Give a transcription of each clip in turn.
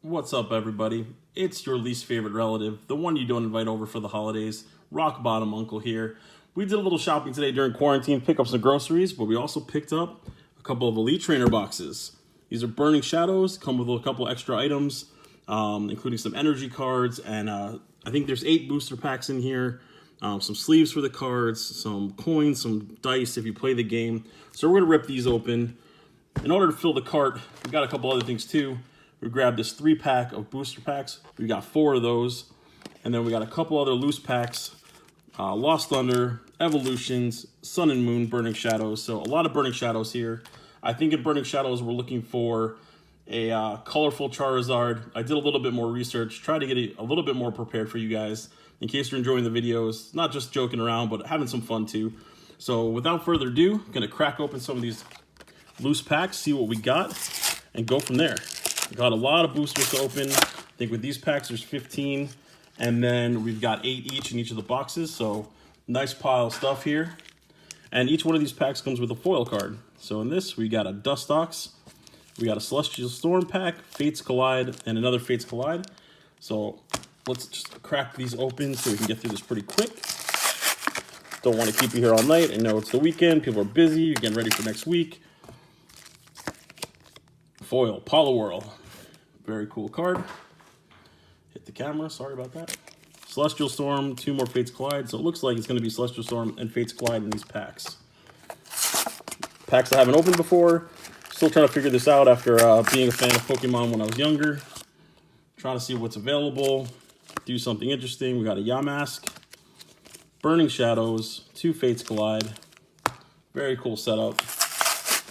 What's up, everybody? It's your least favorite relative, the one you don't invite over for the holidays, Rock Bottom Uncle here. We did a little shopping today during quarantine, pick up some groceries, but we also picked up a couple of Elite Trainer boxes. These are Burning Shadows, come with a couple extra items, including some energy cards, and I think there's 8 booster packs in here, some sleeves for the cards, some coins, some dice if you play the game. So we're gonna rip these open. In order to fill the cart, we got a couple other things too. We grabbed this 3-pack of booster packs. We got 4 of those. And then we got a couple other loose packs. Lost Thunder, Evolutions, Sun and Moon, Burning Shadows. So a lot of Burning Shadows here. I think in Burning Shadows we're looking for a colorful Charizard. I did a little bit more research, tried to get a little bit more prepared for you guys in case you're enjoying the videos. Not just joking around, but having some fun too. So without further ado, I'm gonna crack open some of these loose packs, see what we got, and go from there. Got a lot of boosters to open. I think with these packs there's 15, and then we've got 8 each in each of the boxes, so nice pile of stuff here. And each one of these packs comes with a foil card. So in this, we got a Dustox, we got a Celestial Storm pack, Fates Collide, and another Fates Collide. So let's just crack these open so we can get through this pretty quick. Don't want to keep you here all night. I know it's the weekend, people are busy, you're getting ready for next week. Foil, Poliwhirl. Very cool card. Hit the camera, sorry about that. Celestial Storm, 2 more Fates Collide. So it looks like it's going to be Celestial Storm and Fates Collide in these packs. Packs I haven't opened before. Still trying to figure this out after being a fan of Pokemon when I was younger. Trying to see what's available. Do something interesting. We got a Yamask. Burning Shadows, 2 Fates Collide. Very cool setup.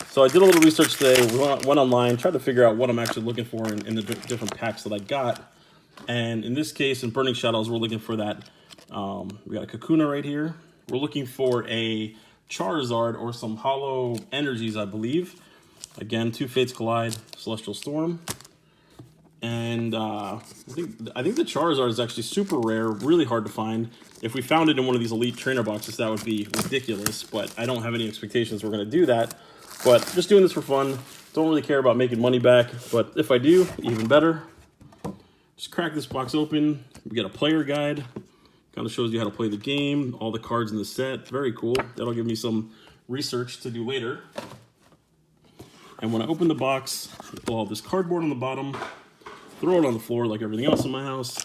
So I did a little research today, went online, tried to figure out what I'm actually looking for in the different packs that I got. And in this case, in Burning Shadows, we're looking for that. We got a Kakuna right here. We're looking for a Charizard or some Hollow Energies, I believe. Again, 2 Fates Collide, Celestial Storm. And I think the Charizard is actually super rare, really hard to find. If we found it in one of these Elite Trainer boxes, that would be ridiculous. But I don't have any expectations we're going to do that. But just doing this for fun. Don't really care about making money back. But if I do, even better. Just crack this box open. We get a player guide. Kind of shows you how to play the game. All the cards in the set. Very cool. That'll give me some research to do later. And when I open the box, I pull all this cardboard on the bottom. Throw it on the floor like everything else in my house.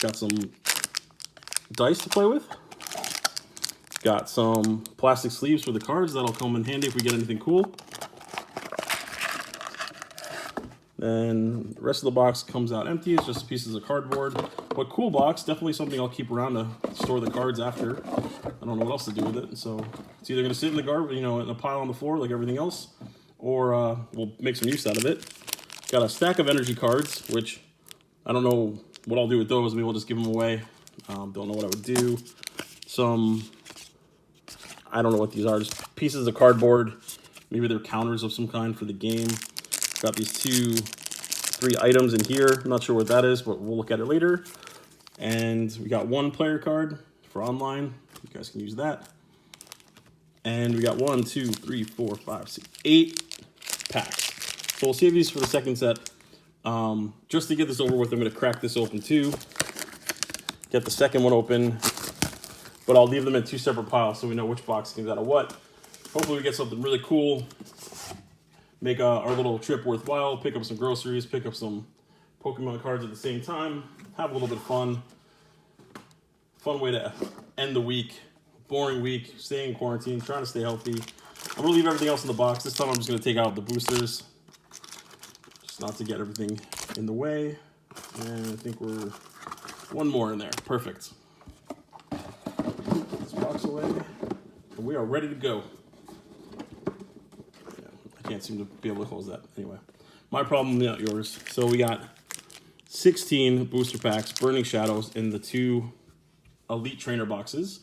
Got some dice to play with. Got some plastic sleeves for the cards. That'll come in handy if we get anything cool. Then the rest of the box comes out empty. It's just pieces of cardboard. But cool box. Definitely something I'll keep around to store the cards after. I don't know what else to do with it. So it's either going to sit in the garbage, in a pile on the floor like everything else, or we'll make some use out of it. Got a stack of energy cards, which I don't know what I'll do with those. Maybe we'll just give them away. Don't know what I would do. I don't know what these are, just pieces of cardboard. Maybe they're counters of some kind for the game. Got these 3 items in here. I'm not sure what that is, but we'll look at it later. And we got 1 player card for online. You guys can use that. And we got 1, 2, 3, 4, 5, 6, 8 packs. So we'll save these for the second set. Just to get this over with, I'm going to crack this open too. Get the second one open. But I'll leave them in 2 separate piles so we know which box comes out of what. Hopefully we get something really cool. Make our little trip worthwhile. Pick up some groceries. Pick up some Pokemon cards at the same time. Have a little bit of fun. Fun way to end the week. Boring week. Staying in quarantine. Trying to stay healthy. I'm going to leave everything else in the box. This time I'm just going to take out the boosters. Just not to get everything in the way. And I think we're 1 more in there. Perfect. Away, and we are ready to go. Yeah, I can't seem to be able to close that. Anyway, my problem, not yours. So we got 16 booster packs, Burning Shadows, in the 2 Elite Trainer boxes.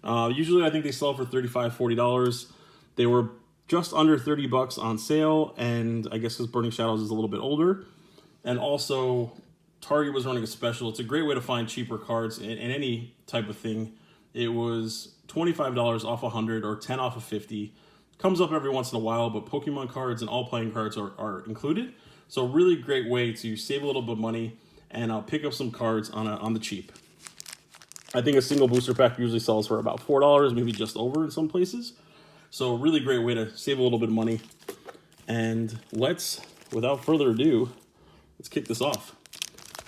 Usually I think they sell for $35, $40. They were just under $30 on sale, and I guess because Burning Shadows is a little bit older. And also, Target was running a special. It's a great way to find cheaper cards in any type of thing. It was $25 off 100 or 10 off of 50. Comes up every once in a while, but Pokemon cards and all playing cards are included. So really great way to save a little bit of money and pick up some cards on the cheap. I think a single booster pack usually sells for about $4, maybe just over in some places. So really great way to save a little bit of money. And without further ado, let's kick this off.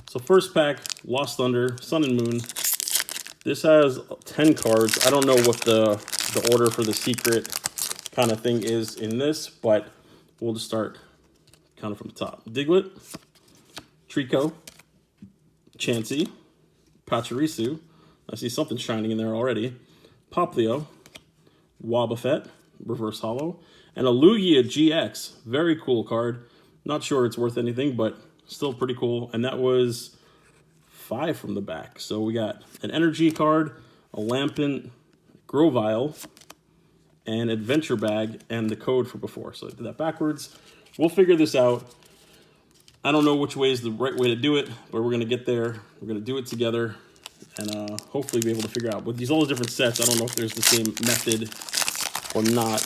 So first pack, Lost Thunder, Sun and Moon. This has 10 cards. I don't know what the order for the secret kind of thing is in this, but we'll just start kind of from the top. Diglett, Trico, Chansey, Pachirisu. I see something shining in there already. Poplio, Wobbuffet, Reverse Hollow, and a Lugia GX. Very cool card. Not sure it's worth anything, but still pretty cool. And that was 5 from the back. So we got an Energy card, a Lampent, Grovyle, and Adventure Bag, and the code for before. So I did that backwards. We'll figure this out. I don't know which way is the right way to do it, but we're going to get there. We're going to do it together and hopefully be able to figure out. With all the different sets, I don't know if there's the same method or not.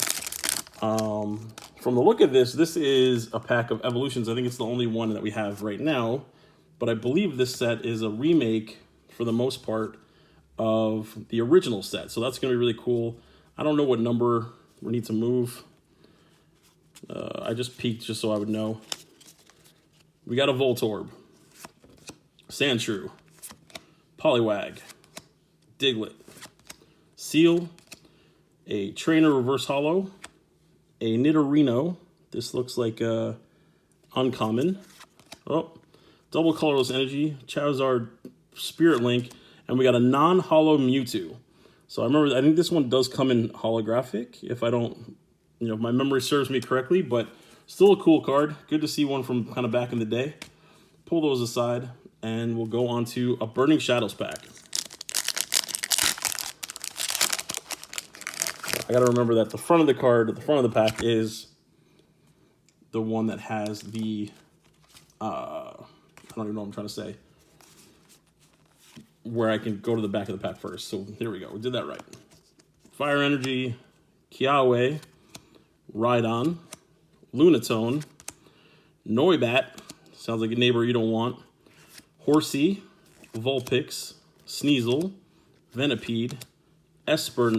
From the look of this, this is a pack of Evolutions. I think it's the only one that we have right now, but I believe this set is a remake, for the most part, of the original set. So that's going to be really cool. I don't know what number we need to move. I just peeked just so I would know. We got a Voltorb, Sandshrew, Poliwag, Diglett, Seal, a Trainer Reverse Hollow, a Nidorino. This looks like uncommon. Oh, double colorless energy, Charizard, Spirit Link, and we got a non-hollow Mewtwo. So I think this one does come in holographic, if I don't, if my memory serves me correctly, but still a cool card. Good to see one from kind of back in the day. Pull those aside, and we'll go on to a Burning Shadows pack. I got to remember that the front of the card, the front of the pack, is the one that has the, I don't even know what I'm trying to say, where I can go to the back of the pack first. So here we go. We did that right. Fire Energy, Kiawe, Rhydon, Lunatone, Noibat, sounds like a neighbor you don't want, Horsey, Vulpix, Sneasel, Venipede, Esper,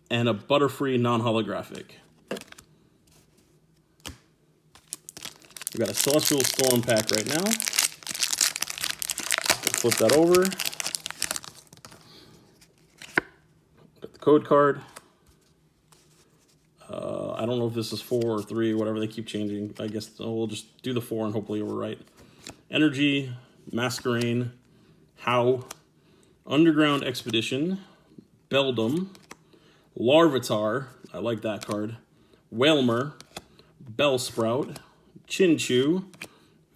and a Butterfree non-holographic. We got a Celestial Storm pack right now. Flip that over. Got the code card. I don't know if this is 4 or 3, whatever, they keep changing. I guess we'll just do the 4 and hopefully we're right. Energy, Masquerain, How, Underground Expedition, Beldum, Larvitar, I like that card, Wailmer, Bellsprout, Chinchou,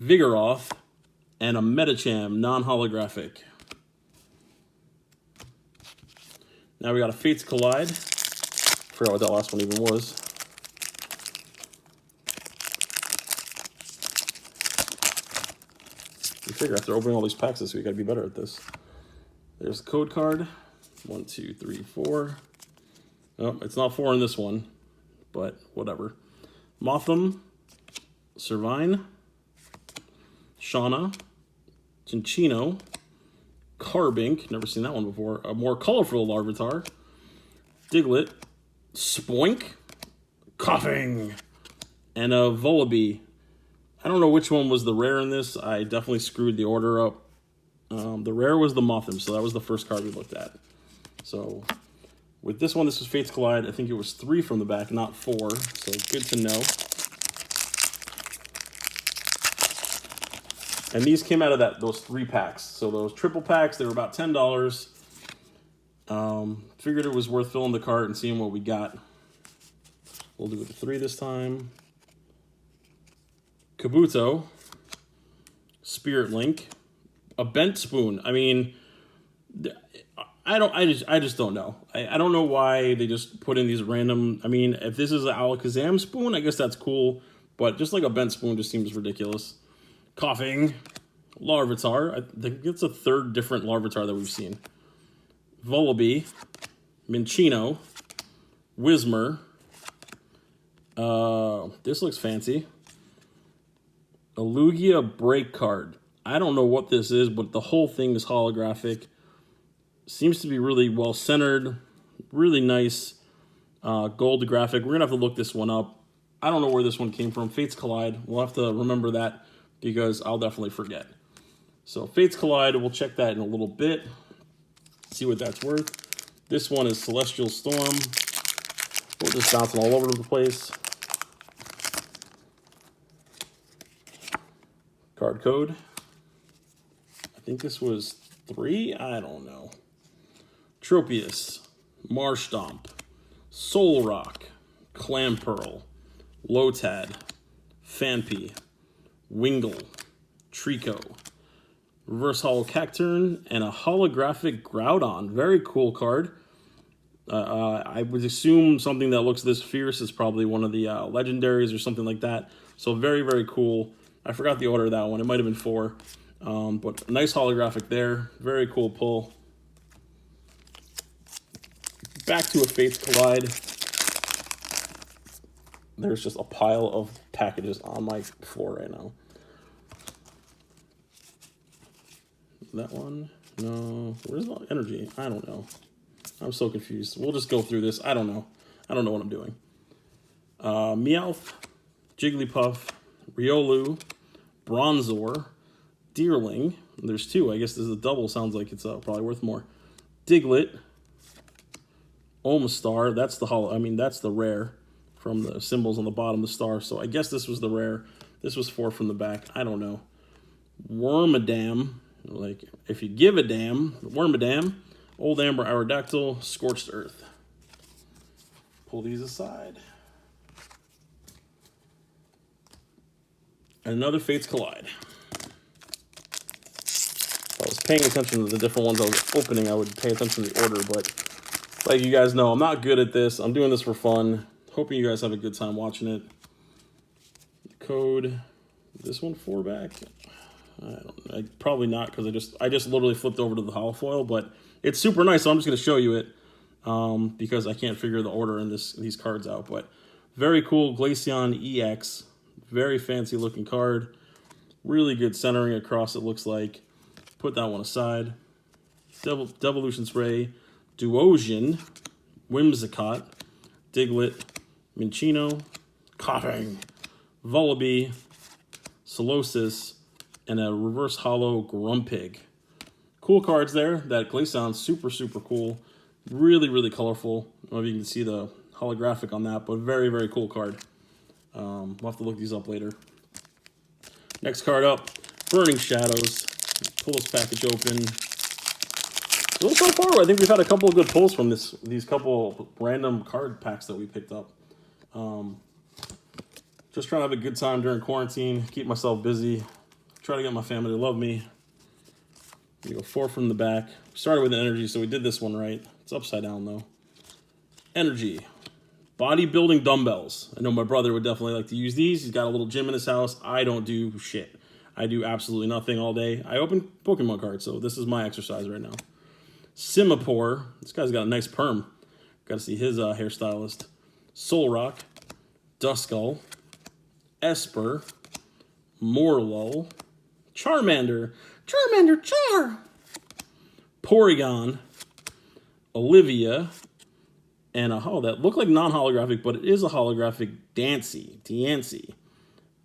Vigoroth, and a Medicham non-holographic. Now we got a Fates Collide. Forgot what that last one even was. You figure after opening all these packs this week, I'd be better at this. There's the code card. 1, 2, 3, 4. Oh, it's not 4 in this one, but whatever. Mothim, Servine, Shauna, Cinccino, Carbink, never seen that one before. A more colorful Larvitar, Diglett, Spoink, Coughing, and a Vullaby. I don't know which one was the rare in this. I definitely screwed the order up. The rare was the Mothim, so that was the first card we looked at. So with this one, this was Fates Collide. I think it was 3 from the back, not 4. So good to know. And these came out of those 3 packs. So those triple packs, they were about $10. Figured it was worth filling the cart and seeing what we got. We'll do it with 3 this time. Kabuto, Spirit Link, a Bent Spoon. I mean, I just don't know. I don't know why they just put in these random. I mean, if this is an Alakazam spoon, I guess that's cool. But just like a Bent Spoon just seems ridiculous. Coughing, Larvitar. I think it's a 3rd different Larvitar that we've seen. Vullaby, Minccino, Whismur. This looks fancy. A Lugia break card. I don't know what this is, but the whole thing is holographic. Seems to be really well centered. Really nice gold graphic. We're going to have to look this one up. I don't know where this one came from. Fates Collide. We'll have to remember that because I'll definitely forget. So Fates Collide, we'll check that in a little bit. See what that's worth. This one is Celestial Storm. We're just bouncing all over the place. Card code. I think this was 3. I don't know. Tropius, Marshtomp, Soul Rock, Clamperl, Lotad, Phanpy, Wingull, Trico, Reverse Holo Cacturn, and a holographic Groudon. Very cool card. I would assume something that looks this fierce is probably one of the legendaries or something like that. So very, very cool. I forgot the order of that one. It might have been 4. But nice holographic there. Very cool pull. Back to a Fates Collide. There's just a pile of packages on my floor right now. That one? No. Where's the energy? I don't know. I'm so confused. We'll just go through this. I don't know. I don't know what I'm doing. Meowth, Jigglypuff, Riolu, Bronzor, Deerling. There's 2. I guess this is a double. Sounds like it's probably worth more. Diglett, Omastar. That's the holo. I mean, that's the rare from the symbols on the bottom of the star. So I guess this was the rare. This was 4 from the back. I don't know. Wormadam. Like, if you give a damn. Wormadam. Old Amber Aerodactyl. Scorched Earth. Pull these aside. Another Fates Collide. If I was paying attention to the different ones I was opening, I would pay attention to the order, but like you guys know, I'm not good at this. I'm doing this for fun. Hoping you guys have a good time watching it. Code. This one 4 back? I don't know. Probably not, because I just literally flipped over to the holo foil, but it's super nice, so I'm just going to show you it because I can't figure the order in these cards out. But very cool Glaceon EX. Very fancy looking card. Really good centering across, it looks like. Put that one aside. Devolution Spray, Duosian, Whimsicott, Diglett, Minccino, Koffing, Vullaby, Solosis, and a reverse holo Grumpig. Cool cards there. That Glaceon's super, super cool. Really, really colorful. I don't know if you can see the holographic on that, but very, very cool card. We'll have to look these up later. Next card up, Burning Shadows. Pull this package open. Well, so far, I think we've had a couple of good pulls from these couple random card packs that we picked up. Just trying to have a good time during quarantine, keep myself busy, try to get my family to love me. We go 4 from the back. We started with energy, so we did this one right. It's upside down, though. Energy. Bodybuilding dumbbells. I know my brother would definitely like to use these. He's got a little gym in his house. I don't do shit. I do absolutely nothing all day. I open Pokemon cards, so this is my exercise right now. Simipour. This guy's got a nice perm. Got to see his hairstylist. Solrock. Duskull. Esper. Morlul. Charmander. Charmander Char. Porygon. Olivia. And that looked like non-holographic, but it is a holographic Diancie.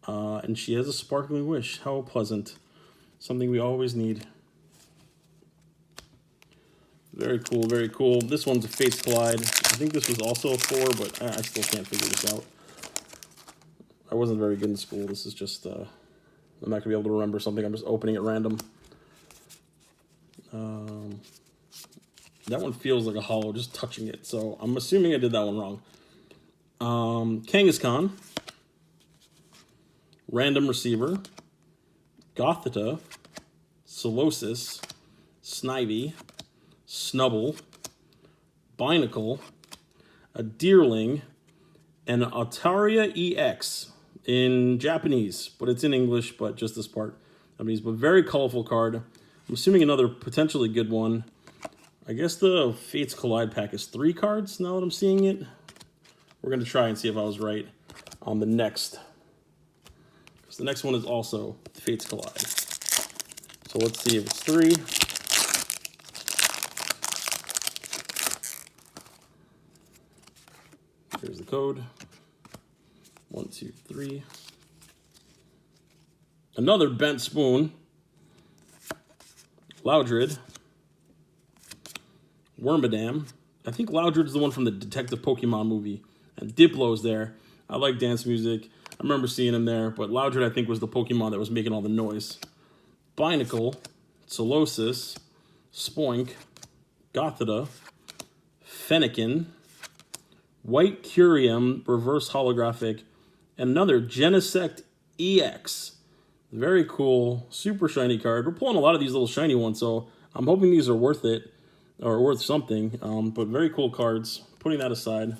And she has a sparkling wish. How pleasant. Something we always need. Very cool, very cool. This one's a Fates Collide. I think this was also a 4, but I still can't figure this out. I wasn't very good in school. This is just, I'm not going to be able to remember something. I'm just opening at random. That one feels like a holo, just touching it. So I'm assuming I did that one wrong. Kangaskhan. Random Receiver. Gothita. Solosis. Snivy. Snubble. Binacle. A Deerling. And an Altaria EX in Japanese. But it's in English, but just this part. Japanese, but very colorful card. I'm assuming another potentially good one. I guess the Fates Collide pack is 3 cards now that I'm seeing it. We're going to try and see if I was right on the next So the next one is also Fates Collide. So let's see if it's 3. Here's the code. 1, 2, 3. Another bent spoon. Loudred. Wormadam. I think Loudred is the one from the Detective Pokemon movie. And Diplo's there. I like dance music. I remember seeing him there. But Loudred, I think, was the Pokemon that was making all the noise. Binacle. Solosis. Spoink. Gothita. Fennekin. White Curium. Reverse Holographic. And another Genesect EX. Very cool. Super shiny card. We're pulling a lot of these little shiny ones, so I'm hoping these are worth it. Or worth something. But very cool cards. Putting that aside.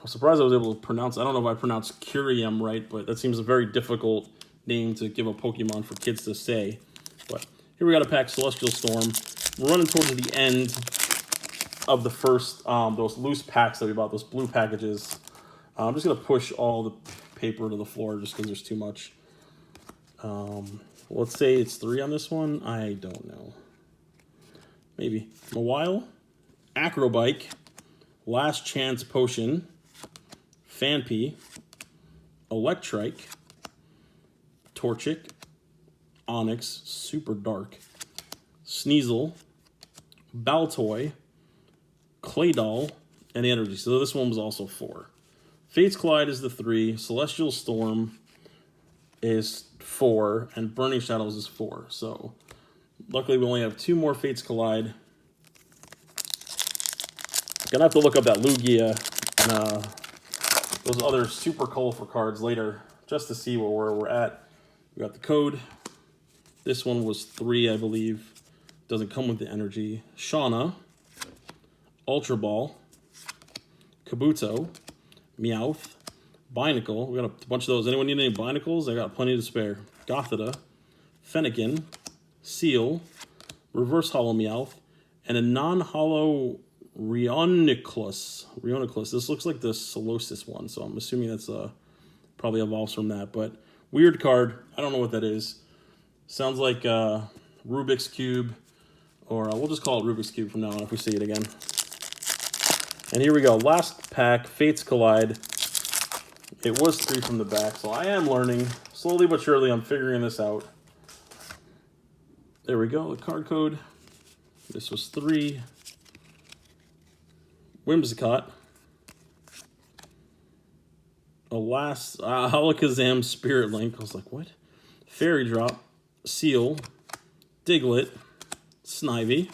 I'm surprised I was able to pronounce. I don't know if I pronounced Curium right, but that seems a very difficult name to give a Pokemon for kids to say. But here we got a pack, Celestial Storm. We're running towards the end of the first, those loose packs that we bought, those blue packages. I'm just going to push all the paper to the floor just because there's too much. Let's say it's 3 on this one. I don't know. Maybe. Mawile, Acrobike, Last Chance Potion, Phanpy, Electrike, Torchic, Onyx, Super Dark, Sneasel, Baltoy, Claydol, and Energy. So this one was also 4. Fates Collide is the 3, Celestial Storm is 4, and Burning Shadows is 4. So luckily we only have 2 more Fates Collide. Gonna have to look up that Lugia and those other super colorful cards later just to see where we're at. We got the code. This one was 3, I believe. Doesn't come with the energy. Shauna, Ultra Ball, Kabuto, Meowth, Binacle. We got a bunch of those. Anyone need any Binacles? I got plenty to spare. Gothita, Fennekin, Seal, Reverse Hollow Meowth, and a non-hollow Rioniclus. This looks like the Solosis one, so I'm assuming that's probably evolves from that. But weird card. I don't know what that is. Sounds like Rubik's Cube, or we'll just call it Rubik's Cube from now on if we see it again. And here we go. Last pack, Fates Collide. It was 3 from the back, so I am learning. Slowly but surely, I'm figuring this out. There we go, the card code. This was 3. Whimsicott. Alakazam Spirit Link. I was like, what? Fairy Drop. Seal. Diglett. Snivy.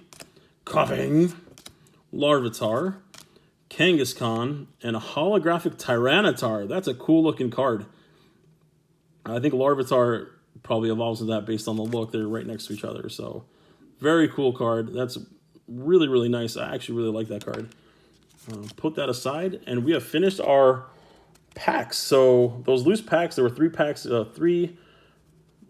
Coughing. Larvitar. Kangaskhan, and a holographic Tyranitar. That's a cool looking card. I think Larvitar probably evolves with that based on the look. They're right next to each other. So very cool card. That's really, really nice. I actually really like that card. Put that aside, and we have finished our packs. So those loose packs, there were 3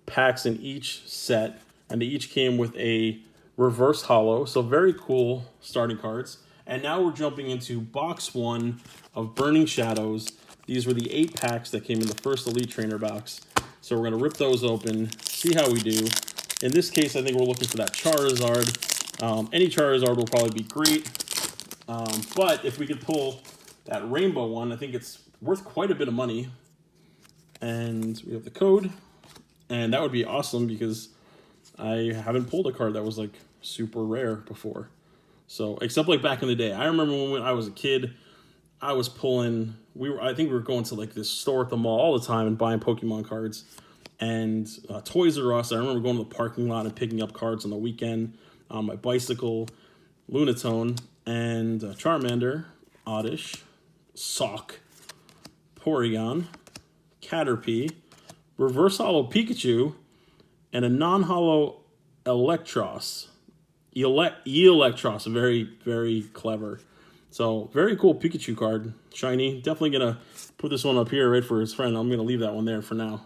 packs in each set, and they each came with a reverse hollow. So very cool starting cards. And now we're jumping into box 1 of Burning Shadows. These were the 8 packs that came in the first Elite Trainer box. So we're going to rip those open, see how we do. In this case, I think we're looking for that Charizard. Any Charizard will probably be great. But if we could pull that rainbow one, I think it's worth quite a bit of money. And we have the code. And that would be awesome because I haven't pulled a card that was like super rare before. So, except like back in the day. I remember when I was a kid, I was pulling, I think we were going to like this store at the mall all the time and buying Pokemon cards. And Toys R Us, I remember going to the parking lot and picking up cards on the weekend on my bicycle, Lunatone, and Charmander, Oddish, Sock, Porygon, Caterpie, Reverse Hollow Pikachu, and a non-hollow Electros. Electros, very, very clever. So, very cool Pikachu card. Shiny. Definitely going to put this one up here right for his friend. I'm going to leave that one there for now.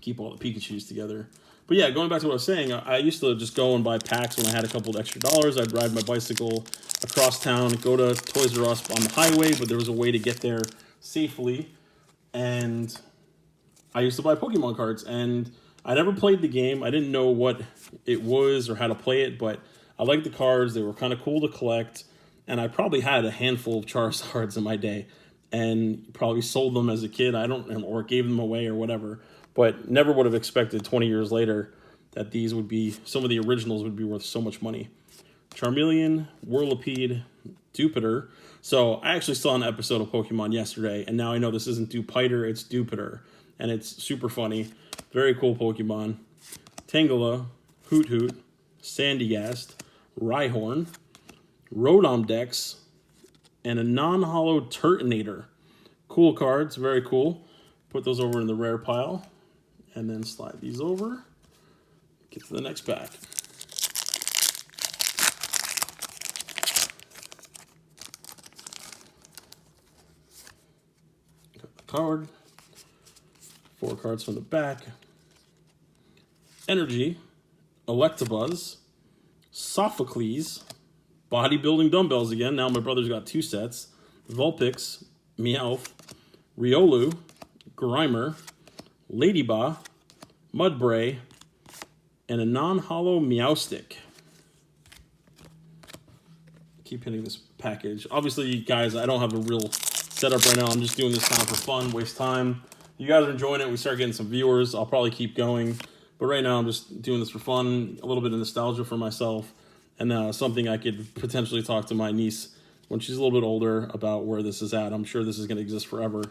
Keep all the Pikachus together. But yeah, going back to what I was saying, I used to just go and buy packs when I had a couple of extra dollars. I'd ride my bicycle across town, go to Toys R Us on the highway, but there was a way to get there safely. And I used to buy Pokemon cards, and I never played the game. I didn't know what it was or how to play it, but I liked the cards. They were kind of cool to collect, and I probably had a handful of Charizards in my day, and probably sold them as a kid. I don't, or gave them away or whatever, but never would have expected 20 years later that these would be, some of the originals would be worth so much money. Charmeleon, Whirlipede, Dupiter. So I actually saw an episode of Pokemon yesterday, and now I know this isn't Dupiter, it's Dupiter. And it's super funny. Very cool Pokemon. Tangela, Hoot Hoot, Sandygast, Rhyhorn, Rotom-Dex, and a non-hollow Turtonator. Cool cards, very cool. Put those over in the rare pile, and then slide these over. Get to the next pack. Got the card. 4 cards from the back. Energy, Electabuzz, Sophocles, bodybuilding dumbbells again. Now my brother's got 2 sets. Vulpix, Meowth, Riolu, Grimer, Ladybah, Mudbray, and a non-hollow Meowstic. Keep hitting this package. Obviously, guys, I don't have a real setup right now. I'm just doing this kind of for fun, waste time. You guys are enjoying it. We start getting some viewers. I'll probably keep going. But right now, I'm just doing this for fun, a little bit of nostalgia for myself, and something I could potentially talk to my niece when she's a little bit older about where this is at. I'm sure this is going to exist forever.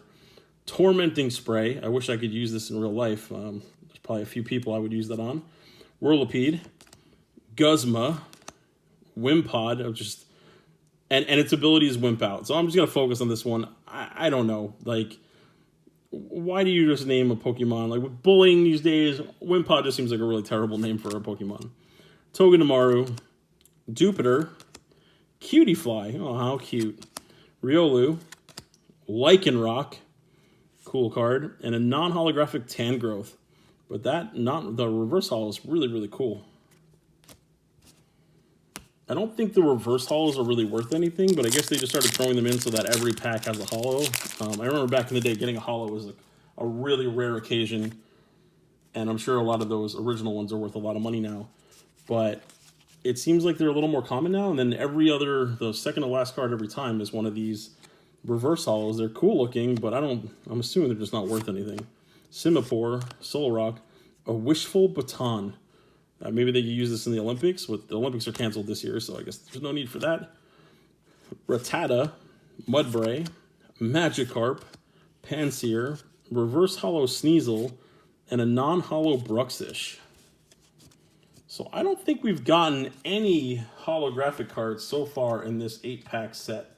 Tormenting Spray. I wish I could use this in real life. There's probably a few people I would use that on. Whirlipede, Guzma, Wimpod, and its ability is Wimp Out. So I'm just going to focus on this one. I don't know. Like, why do you just name a Pokemon? Like, with bullying these days, Wimpod just seems like a really terrible name for a Pokemon. Togedemaru, Dupiter, Cutiefly, oh, how cute. Riolu, Lycanroc, cool card, and a non-holographic Tangrowth. But the reverse holo is really, really cool. I don't think the reverse holos are really worth anything, but I guess they just started throwing them in so that every pack has a holo. I remember back in the day, getting a holo was like a really rare occasion, and I'm sure a lot of those original ones are worth a lot of money now. But it seems like they're a little more common now, and then the second to last card every time is one of these reverse holos. They're cool looking, but I'm assuming they're just not worth anything. Simipour, Solrock, a Wishful Baton. Maybe they could use this in the Olympics, but the Olympics are canceled this year, so I guess there's no need for that. Rattata, Mudbray, Magikarp, Pansear, Reverse Hollow Sneasel, and a non-hollow Bruxish. So I don't think we've gotten any holographic cards so far in this 8-pack set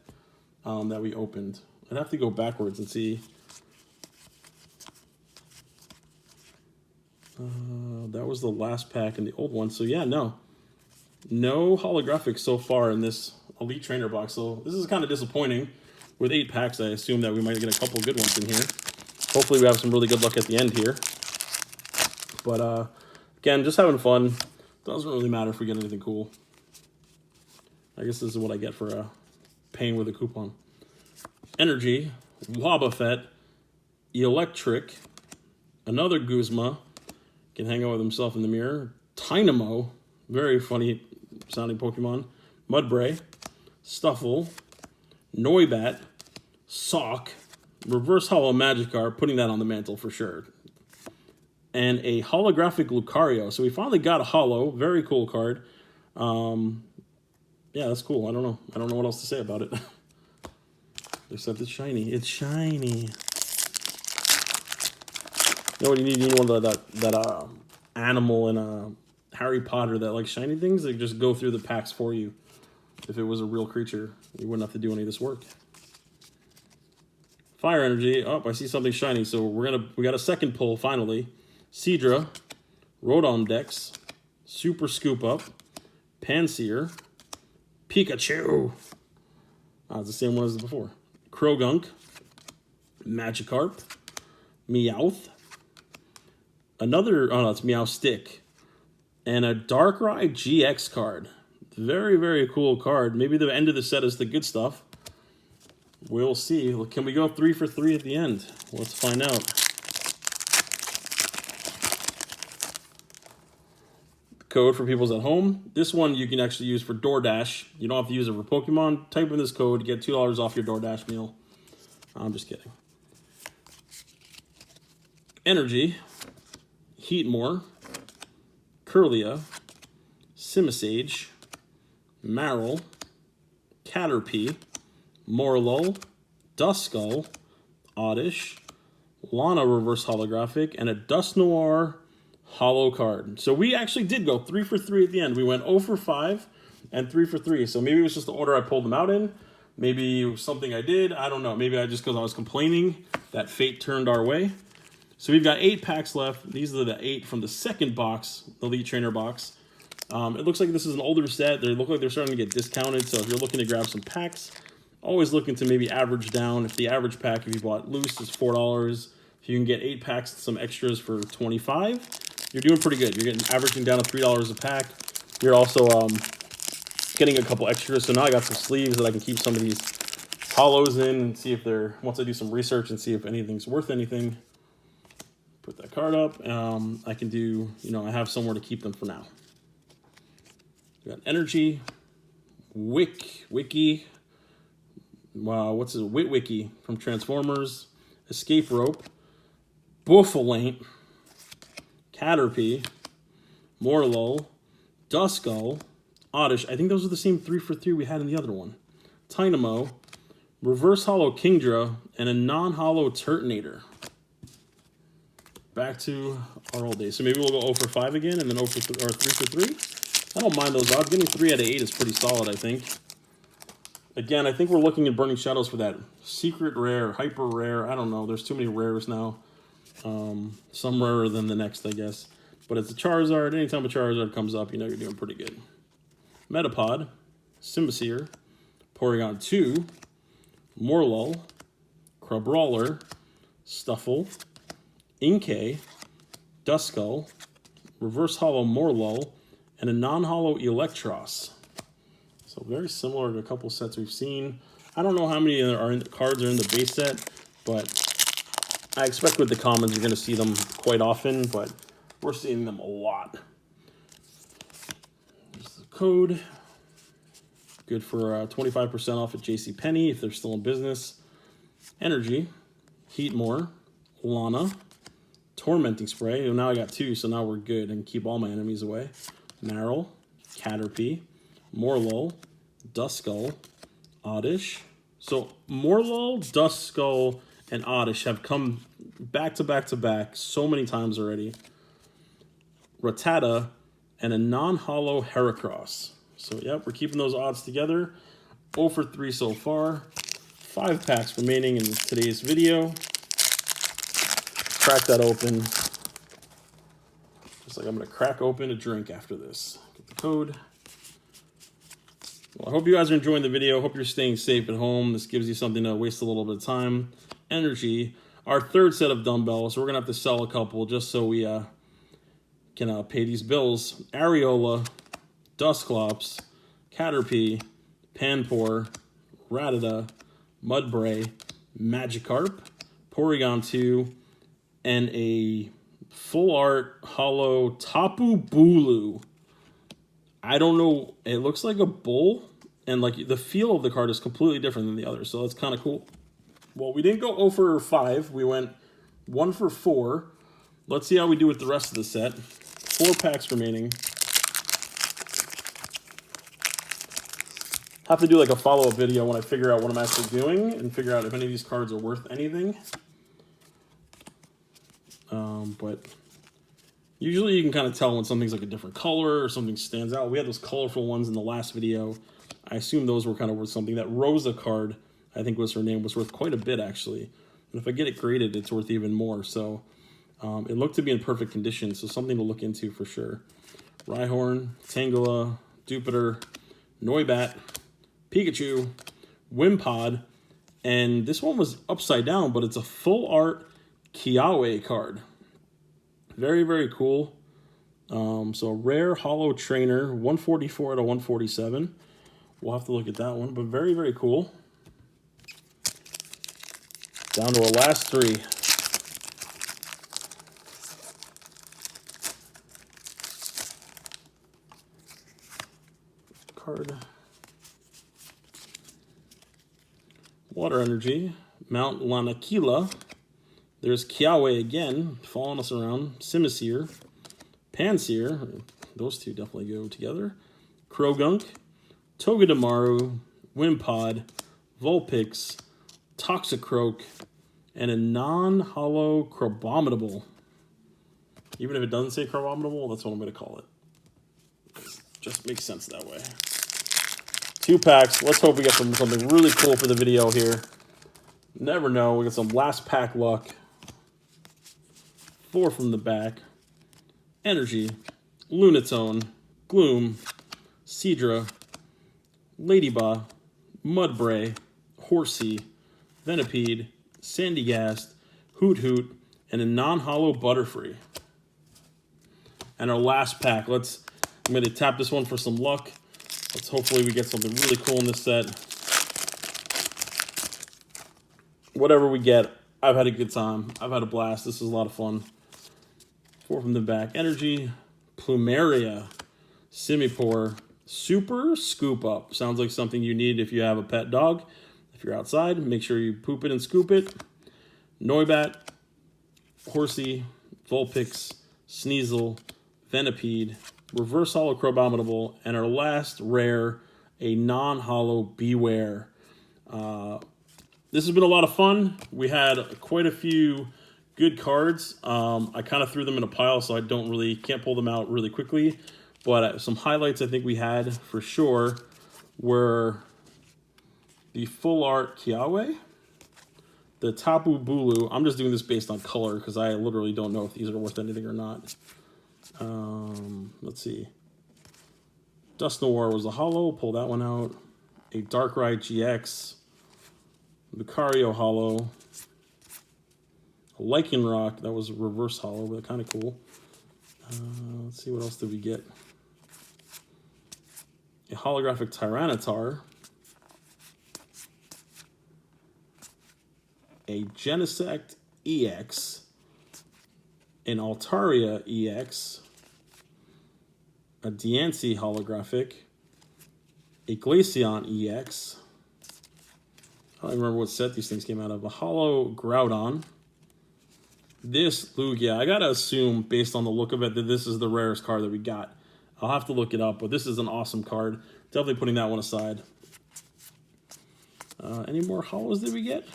that we opened. I'd have to go backwards and see. That was the last pack in the old one. So yeah, no holographics so far in this Elite Trainer box. So this is kind of disappointing. With 8 packs, I assume that we might get a couple good ones in here. Hopefully we have some really good luck at the end here. But again, just having fun. Doesn't really matter if we get anything cool. I guess this is what I get for paying with a coupon. Energy, Wobbuffet, Electric, another Guzma, can hang out with himself in the mirror. Tynamo, very funny sounding Pokemon. Mudbray, Stuffle, Noibat, Sock, Reverse Hollow Magikarp, putting that on the mantle for sure. And a holographic Lucario. So we finally got a holo. Very cool card. Yeah, that's cool. I don't know what else to say about it. Except it's shiny. It's shiny. You know what you need? You need one of that animal in Harry Potter that likes shiny things. They just go through the packs for you. If it was a real creature, you wouldn't have to do any of this work. Fire Energy. Oh, I see something shiny. So we got a second pull finally. Seadra, Rotom-Dex, Super Scoop Up, Pansear, Pikachu. It's the same one as before. Krogunk, Magikarp, Meowth, another, it's Meowstic, and a Darkrai GX card. Very, very cool card. Maybe the end of the set is the good stuff. We'll see. Can we go 3 for 3 at the end? Let's find out. code for people's at home. This one you can actually use for DoorDash. You don't have to use it for Pokemon. Type in this code to get $2 off your DoorDash meal. I'm just kidding. Energy, Heatmore, Curlia, Simisage, Marill, Caterpie, Morlul, Duskull, Oddish, Lana Reverse Holographic, and a Dusknoir Holo card. So we actually did go 3 for 3 at the end. We went 0 for 5 and 3 for 3. So maybe it was just the order I pulled them out in. Maybe it was something I did. I don't know. Maybe because I was complaining that fate turned our way. So we've got 8 packs left. These are the 8 from the second box, the Elite Trainer box. It looks like this is an older set. They look like they're starting to get discounted. So if you're looking to grab some packs, always looking to maybe average down. If the average pack, if you bought loose, is $4. If you can get 8 packs and some extras for $25, you're doing pretty good. You're averaging down to $3 a pack. You're also getting a couple extras. So now I got some sleeves that I can keep some of these hollows in and see if they're, once I do some research and see if anything's worth anything. Put that card up. I can do, I have somewhere to keep them for now. We got Energy, Wiki. Wow, what's it? Witwicky from Transformers, Escape Rope, Buffalante, Caterpie, Morlul, Duskull, Oddish. I think those are the same 3 for 3 we had in the other one. Dynamo, Reverse Holo Kingdra, and a non-holo Turtonator. Back to our old days. So maybe we'll go 0 for 5 again and then 0 for 3 for 3. I don't mind those odds. Getting 3 out of 8 is pretty solid, I think. Again, I think we're looking at Burning Shadows for that secret rare, hyper rare. I don't know. There's too many rares now. Some rarer than the next, I guess. But it's a Charizard. Anytime a Charizard comes up, you're doing pretty good. Metapod, Simisear, Porygon 2, Morlul, Crabrawler, Stuffle, Inkay, Duskull, Reverse Holo Morlul, and a non-holo Electros. So very similar to a couple sets we've seen. I don't know how many cards are in the base set, but I expect with the commons you're going to see them quite often, but we're seeing them a lot. There's the code. Good for 25% off at JCPenney if they're still in business. Energy, Heatmore, Lana, Tormenting Spray. Oh, now I got 2, so now we're good and keep all my enemies away. Marill, Caterpie, Morlul, Duskull, Oddish. So Morlul, Duskull, and Oddish have come back to back to back so many times already. Rattata, and a non-holo Heracross. So, yep, we're keeping those odds together. 0 for 3 so far. 5 packs remaining in today's video. Crack that open. Just like I'm going to crack open a drink after this. Get the code. Well, I hope you guys are enjoying the video. Hope you're staying safe at home. This gives you something to waste a little bit of time. Energy. Our 3rd set of dumbbells. So we're going to have to sell a couple just so we can pay these bills. Areola, Dusclops, Caterpie, Panpour, Rattata, Mudbray, Magikarp, Porygon 2, and a full art holo Tapu Bulu. I don't know. It looks like a bull, and like the feel of the card is completely different than the other, so that's kind of cool. Well, we didn't go 0 for 5. We went 1 for 4. Let's see how we do with the rest of the set. 4 packs remaining. Have to do like a follow-up video when I figure out what I'm actually doing and figure out if any of these cards are worth anything. But usually you can kind of tell when something's like a different color or something stands out. We had those colorful ones in the last video. I assume those were kind of worth something. That Rosa card, I think was her name, was worth quite a bit actually. And if I get it graded, it's worth even more. So it looked to be in perfect condition, so something to look into for sure. Rhyhorn, Tangela, Jupiter, Noibat, Pikachu, Wimpod, and this one was upside down, but it's a full art Kiawe card. Very, very cool. So a rare holo trainer, 144 out of 147. We'll have to look at that one, but very, very cool. Down to our last 3. card. Water Energy, Mount Lanakila. There's Kiawe again, following us around. Simisear, Pansear, those two definitely go together. Krogunk, Togedemaru, Wimpod, Vulpix, Toxicroak, and a non-hollow Crabominable. Even if it doesn't say Crabominable, that's what I'm going to call it. Just makes sense that way. 2 packs. Let's hope we get something really cool for the video here. Never know. We got some last pack luck. 4 from the back. Energy, Lunatone, Gloom, Seadra, Ladybug, Mudbray, Horsey, Venipede, Sandygast, Hoot Hoot, and a non-hollow Butterfree. And our last pack. I'm going to tap this one for some luck. Let's hopefully we get something really cool in this set. Whatever we get, I've had a good time. I've had a blast. This is a lot of fun. 4 from the back. Energy, Plumeria, Simipour, Super Scoop Up. Sounds like something you need if you have a pet dog. If you're outside, make sure you poop it and scoop it. Noibat, Horsey, Vulpix, Sneasel, Venipede, Reverse Hollow Crabominable, and our last rare, a non-hollow Beware. This has been a lot of fun. We had quite a few good cards. I kind of threw them in a pile, so I can't pull them out really quickly. But some highlights I think we had for sure were the Full Art Kiawe, the Tapu Bulu. I'm just doing this based on color because I literally don't know if these are worth anything or not. Let's see. Dusknoir was a hollow. Pull that one out. A Darkrai GX. Lucario hollow. A Lycanroc. That was reverse hollow, but kind of cool. Let's see, what else did we get? A holographic Tyranitar. A Genesect EX. An Altaria EX. A Diancie holographic. A Glaceon EX. I don't remember what set these things came out of. A hollow Groudon. This Lugia, I gotta assume, based on the look of it, that this is the rarest card that we got. I'll have to look it up, but this is an awesome card. Definitely putting that one aside. Any more hollows did we get?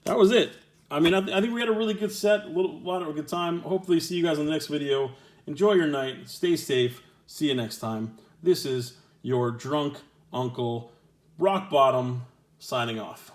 That was it. I mean, I think we had a really good set, a lot of a good time. Hopefully see you guys on the next video. Enjoy your night. Stay safe. See you next time. This is your drunk uncle, Rock Bottom, signing off.